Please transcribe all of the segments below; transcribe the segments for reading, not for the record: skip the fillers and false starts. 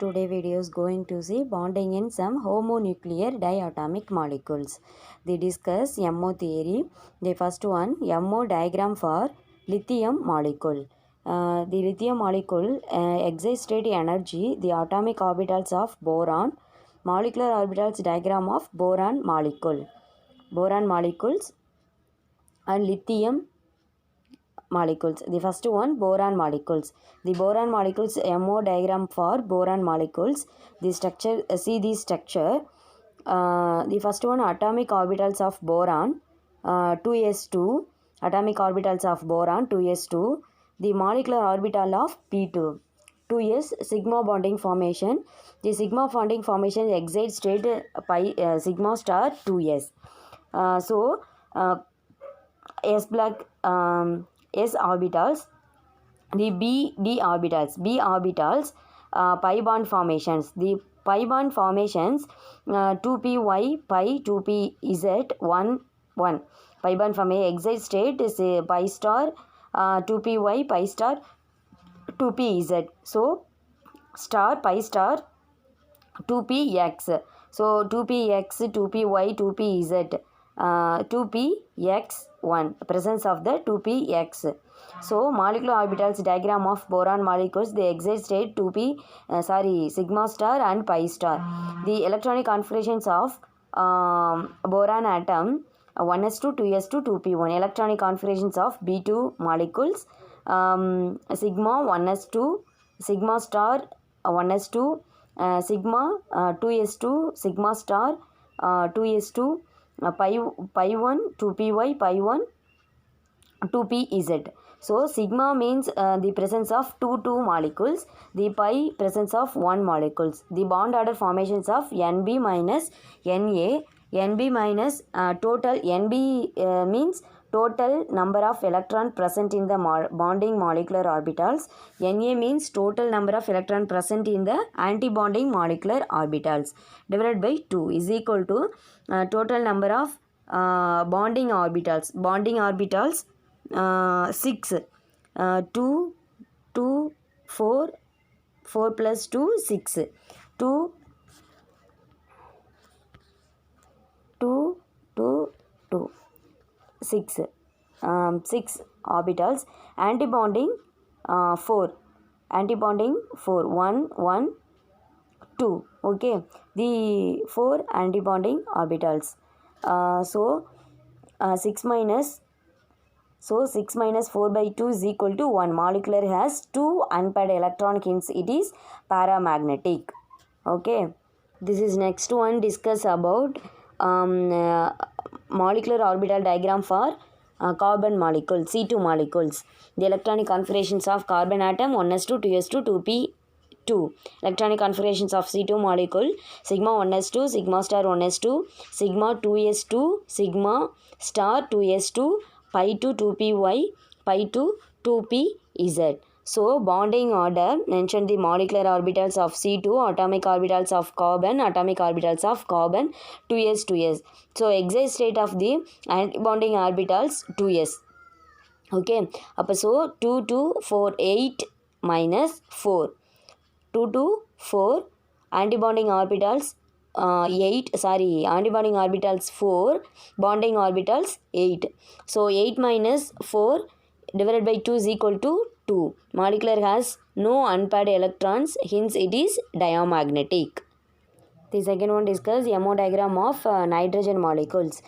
Today video is going to see bonding in some homonuclear diatomic molecules. They discuss MO theory. The first one, MO diagram for lithium molecule. The lithium molecule excites state energy, the atomic orbitals of boron, molecular orbitals diagram of boron molecule. Boron molecules and lithium molecules. The first one, boron molecules. The boron molecules MO diagram for boron molecules. The structure, see the structure. The first one, atomic orbitals of boron, 2s2. Atomic orbitals of boron, 2s2. The molecular orbital of p2. 2s sigma bonding formation. The sigma bonding formation excites state sigma star 2s. S black S orbitals, the B orbitals, pi bond formations. The pi bond formations 2py pi 2pz 1 1. Pi bond formation exit state is pi star 2py pi star 2pz. So star pi star 2px. So 2px 2py 2pz 2px1, presence of the 2px. So molecular orbitals diagram of boron molecules, they exit state sigma star and pi star. The electronic configurations of boron atom 1s2 2s2 2p1. Electronic configurations of b2 molecules sigma 1s2 sigma star 1s2 sigma 2s2 sigma star 2s2 pi 1 2py pi 1 2pz. So sigma means the presence of two molecules, the pi presence of one molecules. The bond order formations of Nb minus Na. Nb minus total Nb means total number of electron present in the bonding molecular orbitals. Na means total number of electron present in the antibonding molecular orbitals divided by 2 is equal to total number of bonding orbitals. Bonding orbitals 6. 2, 2, 4, 4 plus 2, 6. 2, 2, 2, 2. 6. 6 orbitals. Antibonding 4. Antibonding 4. 1, 1, 2. Okay. The 4 antibonding orbitals. 6 minus 4 by 2 is equal to 1. Molecular has 2 unpaired electron, hence it is paramagnetic. Okay. This is next one, discuss about molecular orbital diagram for carbon molecules, C2 molecules. The electronic configurations of carbon atom 1s2 2s2 2p2. Electronic configurations of C2 molecule sigma 1s2 sigma star 1s2 sigma 2s2 sigma star 2s2 pi 2 2py pi 2 2pz. So bonding order, mention the molecular orbitals of C2, atomic orbitals of carbon 2s 2s. So exit state of the antibonding orbitals 2s. Okay, so 2 2 4 8 minus 4. 2 2 4 antibonding orbitals 8, antibonding orbitals 4, bonding orbitals 8. So 8 minus 4 divided by 2 is equal to 2. Molecular has no unpaired electrons, hence it is diamagnetic. The second one, discuss MO diagram of nitrogen molecules.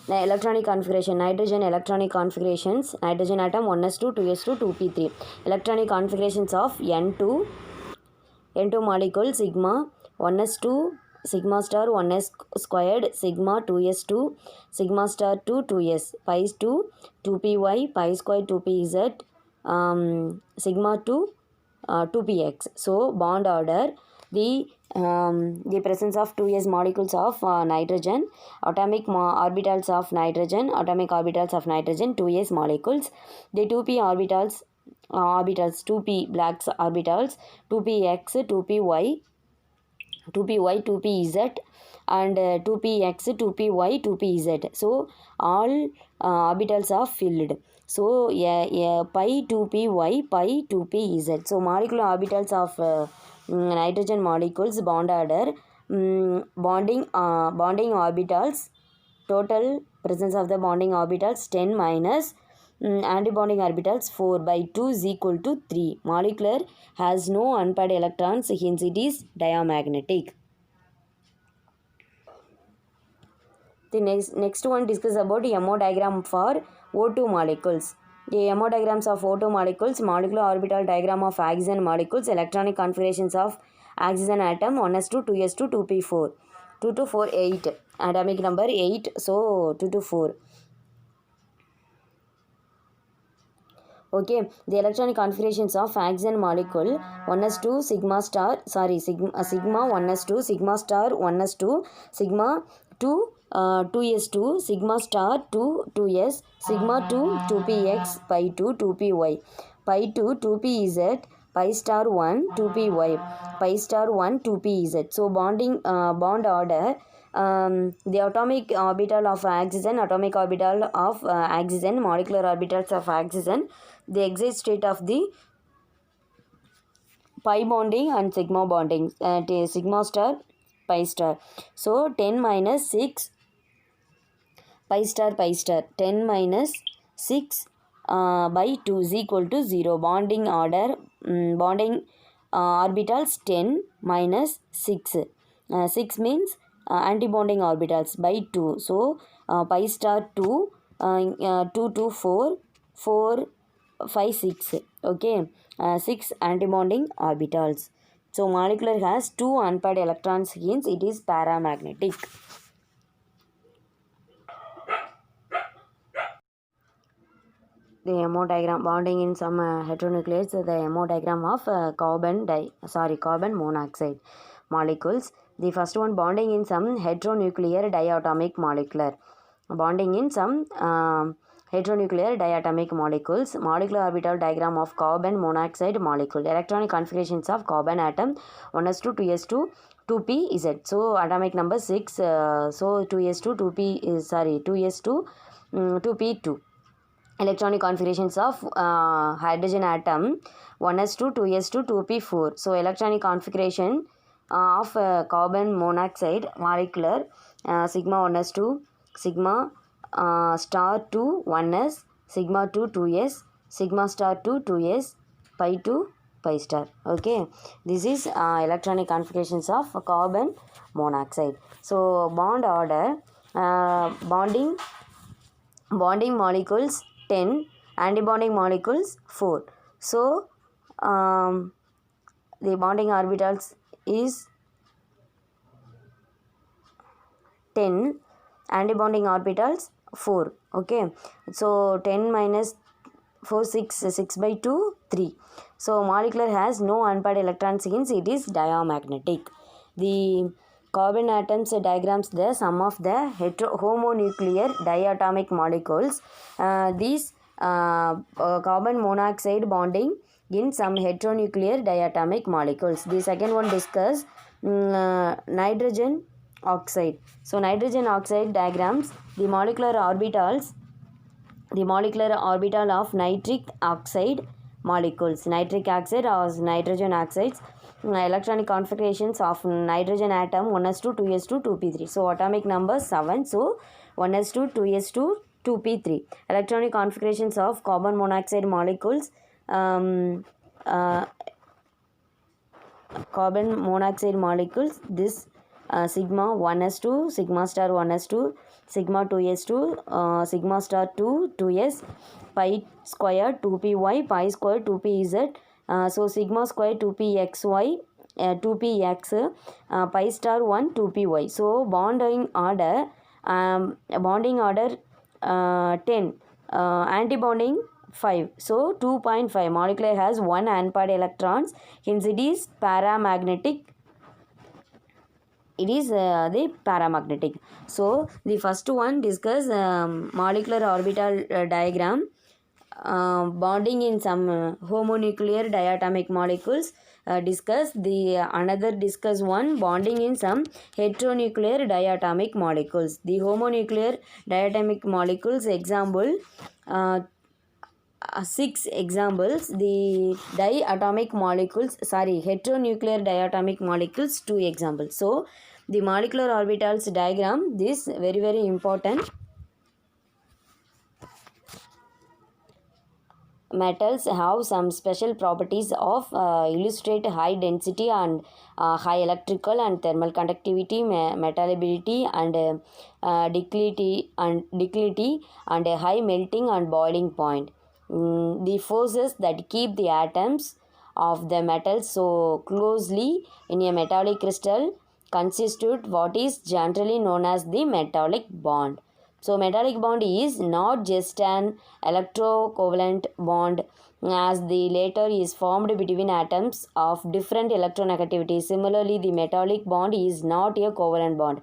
Electronic configuration, nitrogen electronic configurations, nitrogen atom 1s2 2s2 2p3. Electronic configurations of N2 molecule sigma 1s2 sigma star 1s squared sigma 2s2 sigma star 2 2s pi 2 2py pi square 2pz sigma 2 2px. So bond order, the presence of 2s molecules of nitrogen, atomic orbitals of nitrogen 2s molecules. The 2p orbitals 2p blacks orbitals 2px 2py 2pz and 2px 2py 2pz. So all orbitals are filled. So pi 2py pi 2pz. So molecular orbitals of nitrogen molecules bond order, bonding orbitals, total presence of the bonding orbitals 10 minus antibonding orbitals 4 by 2 is equal to 3. Molecular has no unpaired electrons, hence it is diamagnetic. The next one discuss about MO diagram for O2 molecules. The MO diagrams of O2 molecules, molecular orbital diagram of oxygen molecules, electronic configurations of oxygen atom 1s2, 2s2, 2p4, 2 to 4, 8. Atomic number 8, so 2 to 4. Okay, the electronic configurations of oxygen molecule 1s2 sigma star, sigma 1s2, sigma star 1s2, sigma 2 2s2, sigma star 2 2s, sigma 2 2px, pi 2 2py, pi 2 2pz, pi star 1 2py, pi star 1 2pz. So bond order, the atomic orbital of oxygen, molecular orbitals of oxygen, the exit state of the pi bonding and sigma bonding, sigma star, pi star. So 10 minus 6 pi star 10 minus 6 by 2 is equal to 0. Bonding order, orbitals 10 minus 6. 6 means antibonding orbitals by 2. So pi star 2, 2 to 4, 4, 5, 6. Okay, 6 antibonding orbitals. So molecular has 2 unpaired electrons, hence it is paramagnetic. The MO diagram, bonding in some heteronucleates, the MO diagram of carbon monoxide molecules. The first one, bonding in some heteronuclear diatomic molecular. Bonding in some heteronuclear diatomic molecules. Molecular orbital diagram of carbon monoxide molecule. Electronic configurations of carbon atom 1s2, 2s2, 2pz. So atomic number 6. So 2s2, 2s2, 2p2. Electronic configurations of hydrogen atom 1s2, 2s2, 2p4. So electronic configuration of carbon monoxide molecular, sigma 1s2, sigma star 2 1s, sigma 2 2s, sigma star 2 2s, pi 2 pi star. Okay, this is electronic configurations of carbon monoxide. So bond order, bonding molecules 10, antibonding molecules 4. So the bonding orbitals is 10, antibonding orbitals 4. Okay, so 10 minus 4, 6 by 2, 3. So molecular has no unpaired electrons, hence it is diamagnetic. The carbon atoms diagrams the sum of the homonuclear diatomic molecules. These carbon monoxide bonding in some heteronuclear diatomic molecules. The second one discuss nitrogen oxide. So nitrogen oxide diagrams the molecular orbital of nitric oxide molecules. Nitric oxide or nitrogen oxides. Electronic configurations of nitrogen atom 1s2, 2s2, 2p3. So atomic number 7. So 1s2, 2s2, 2p3. Electronic configurations of carbon monoxide molecules. Carbon monoxide molecules, this sigma 1s2, sigma star 1s2, sigma 2s2, sigma star 2 2s, pi square 2py, pi square 2pz. So sigma square 2pxy, 2px, pi star 1 2py. So bonding order 10, antibonding 5. So 2.5. Molecular has 1 unpaired electrons, hence it is paramagnetic. It is the paramagnetic. So the first one discuss molecular orbital diagram, bonding in some homonuclear diatomic molecules. Discuss one, bonding in some heteronuclear diatomic molecules. The homonuclear diatomic molecules example, 6 examples. The heteronuclear diatomic molecules, 2 examples. So the molecular orbitals diagram, this very very important. Metals have some special properties of illustrate high density and high electrical and thermal conductivity, metallability and ductility and a high melting and boiling point. The forces that keep the atoms of the metals so closely in a metallic crystal constitute what is generally known as the metallic bond. So metallic bond is not just an electrocovalent bond, as the latter is formed between atoms of different electronegativity. Similarly, the metallic bond is not a covalent bond,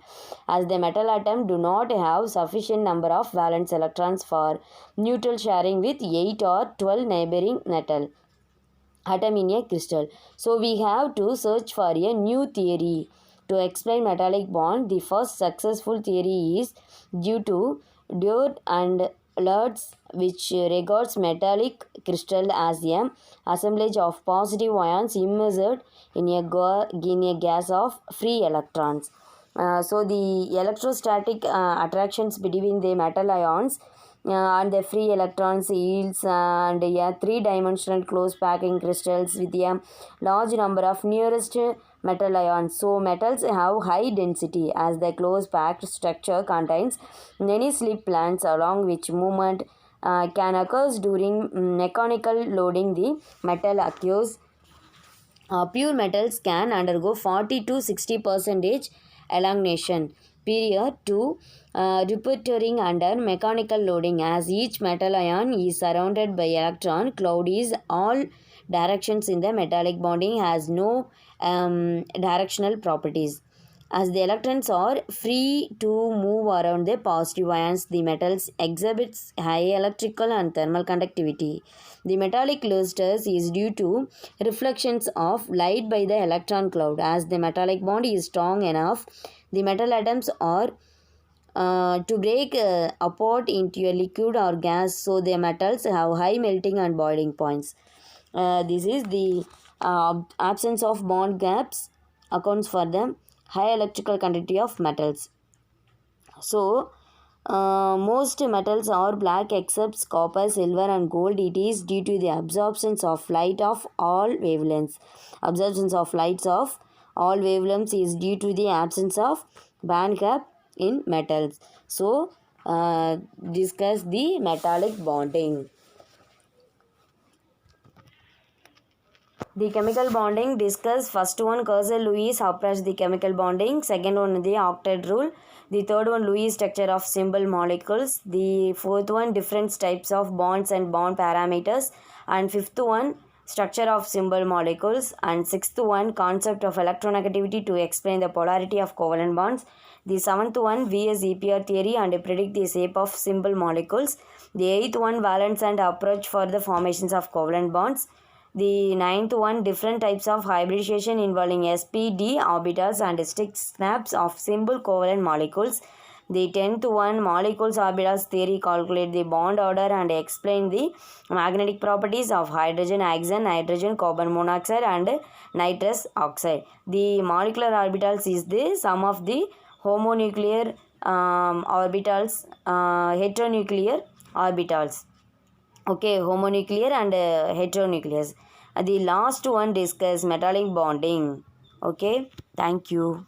as the metal atom do not have sufficient number of valence electrons for neutral sharing with 8 or 12 neighboring metal atom in a crystal. So we have to search for a new theory to explain metallic bond. The first successful theory is due to Dewar and Lutz, which regards metallic crystal as a assemblage of positive ions immersed in a gas of free electrons. So the electrostatic attractions between the metal ions and the free electrons yields and three-dimensional closed packing crystals with a large number of nearest metal ions. So metals have high density as the closed packed structure contains many slip planes along which movement can occur during mechanical loading. The metal occurs. Pure metals can undergo 40 to 60% elongation period to repertoring under mechanical loading, as each metal ion is surrounded by electron cloud is all directions in the metallic bonding has no directional properties. As the electrons are free to move around the positive ions, the metals exhibits high electrical and thermal conductivity. The metallic lustres is due to reflections of light by the electron cloud. As the metallic bond is strong enough, the metal atoms are to break apart into a liquid or gas, so the metals have high melting and boiling points. This is the absence of bond gaps accounts for the high electrical conductivity of metals. So, most metals are black except copper, silver and gold. It is due to the absorption of light of all wavelengths. Absorption of lights of all wavelengths is due to the absence of band gap in metals. So, discuss the metallic bonding. The chemical bonding discuss. First one, Cursor-Lewis approach the chemical bonding. Second one, the octet rule. The third one, Lewis structure of simple molecules. The fourth one, different types of bonds and bond parameters. And fifth one, structure of simple molecules. And sixth one, concept of electronegativity to explain the polarity of covalent bonds. The seventh one, VS-EPR theory and predict the shape of simple molecules. The eighth one, valence and approach for the formations of covalent bonds. The ninth one, different types of hybridization involving sp-d orbitals and stick snaps of simple covalent molecules. The 10th one, molecules orbitals theory, calculate the bond order and explain the magnetic properties of hydrogen, oxygen, nitrogen, carbon monoxide and nitrous oxide. The molecular orbitals is the sum of the homonuclear orbitals, heteronuclear orbitals. Okay, homonuclear and heteronucleus. The last one discuss metallic bonding. Okay, thank you.